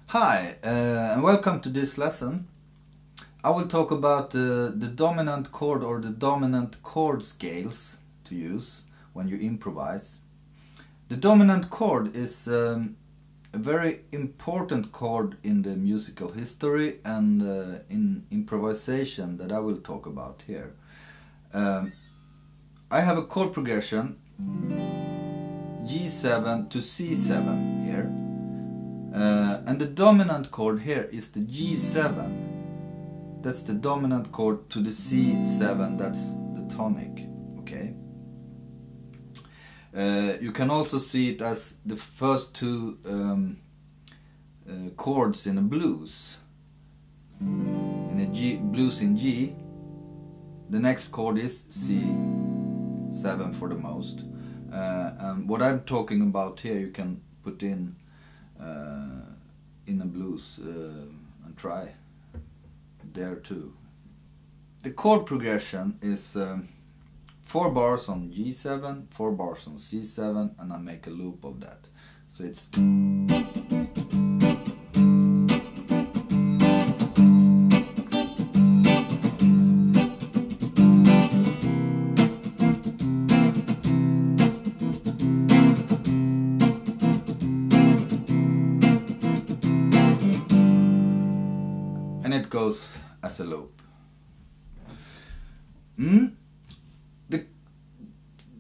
Hi, and welcome to this lesson. I will talk about the dominant chord or the dominant chord scales to use when you improvise. The dominant chord is a very important chord in the musical history and in improvisation that I will talk about here. I have a chord progression G7 to C7 here. And the dominant chord here is the G7. That's the dominant chord to the C7, that's the tonic, okay? You can also see it as the first two chords in a blues. In a blues in G, the next chord is C7 for the most. And what I'm talking about here you can put in a blues and try there too. The chord progression is 4 bars on G7, 4 bars on C7, and I make a loop of that. So it's goes as a loop.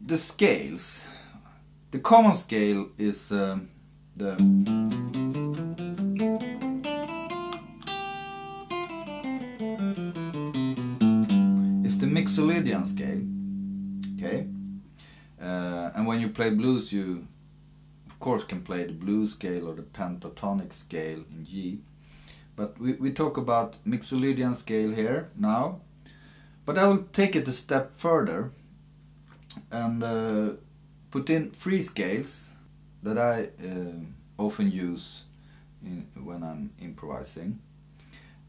The scales. The common scale is the mixolydian scale. Okay, and when you play blues, you of course can play the blues scale or the pentatonic scale in G. But we talk about mixolydian scale here now. But I will take it a step further and put in 3 scales that I often use when I'm improvising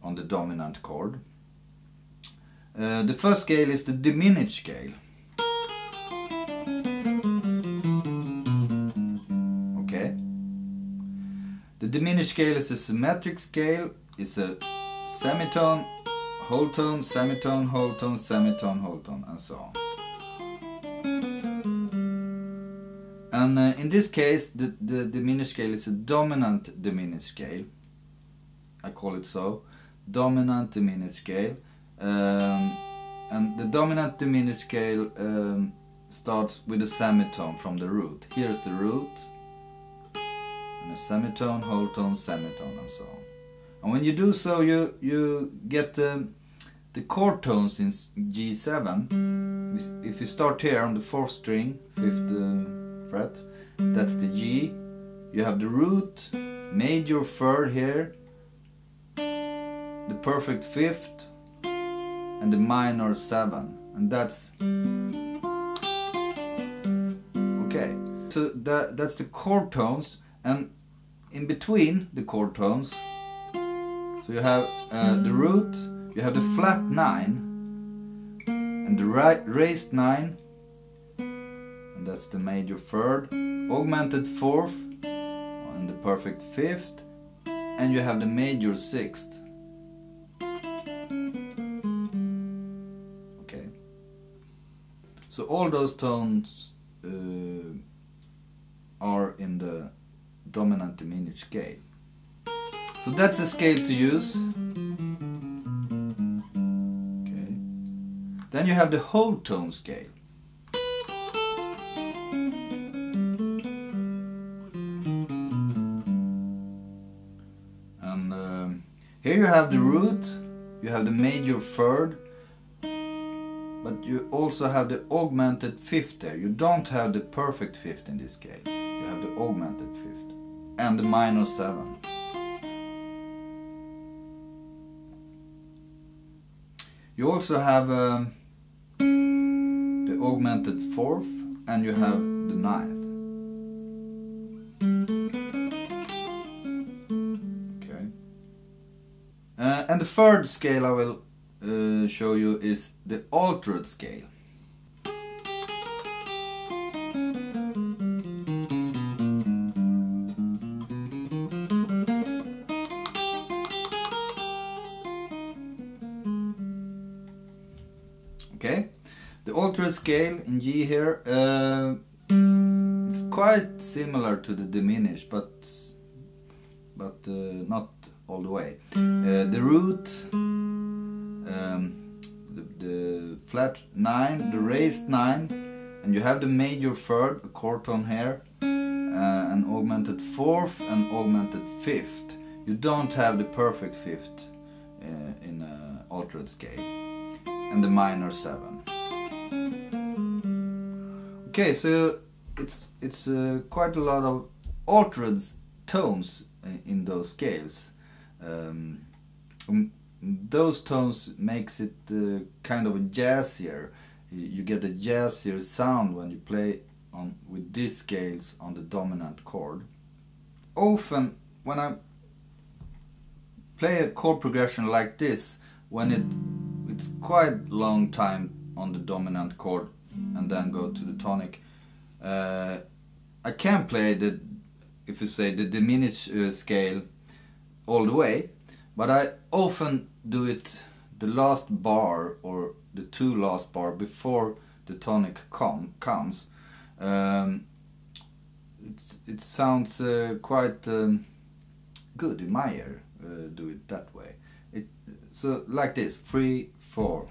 on the dominant chord. The first scale is the diminished scale. Okay. The diminished scale is a symmetric scale. It's a semitone, whole tone, semitone, whole tone, semitone, whole tone, and so on. And in this case, the diminished scale is a dominant diminished scale. I call it so, dominant diminished scale. And the dominant diminished scale starts with a semitone from the root. Here's the root. A semitone, whole tone, semitone, and so on. And when you do so, you get the chord tones in G7. If you start here on the 4th string, 5th fret, that's the G. You have the root, major 3rd here, the perfect 5th, and the minor 7, and that's okay. So that's the chord tones. And in between the chord tones, so you have the root, you have the flat 9 and the raised 9, and that's the major 3rd, augmented 4th and the perfect 5th, and you have the major 6th. Okay, so all those tones are in the dominant diminished scale. So that's a scale to use. Okay. Then you have the whole tone scale. And here you have the root, you have the major 3rd, but you also have the augmented 5th there. You don't have the perfect 5th in this scale. You have the augmented 5th and the minor 7. You also have the augmented fourth, and you have the ninth. Okay. And the third scale I will show you is the altered scale. Okay, the altered scale in G here, it's quite similar to the diminished, but not all the way. The root, the flat 9, the raised 9, and you have the major third, a chord tone here, an augmented fourth and augmented fifth. You don't have the perfect fifth in altered scale. And the minor 7. Okay, so it's quite a lot of altered tones in those scales. Those tones makes it kind of a jazzier. You get a jazzier sound when you play with these scales on the dominant chord. Often when I play a chord progression like this, when it's quite long time on the dominant chord and then go to the tonic, I can play the, if you say, the diminished scale all the way, but I often do it the last bar or the 2 last bar before the tonic comes. It sounds quite good in my ear, do it that way. So like this, 3, 4.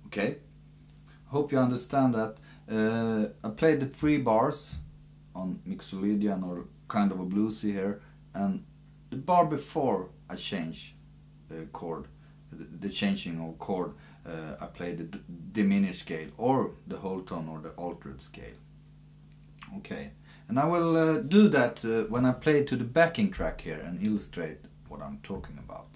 Okay, hope you understand that. I played the 3 bars on mixolydian or kind of a bluesy here, and the bar before I change the chord, the changing of chord, I played the diminished scale or the Wholetone or the altered scale. Okay, and I will do that when I play to the backing track here and illustrate what I'm talking about.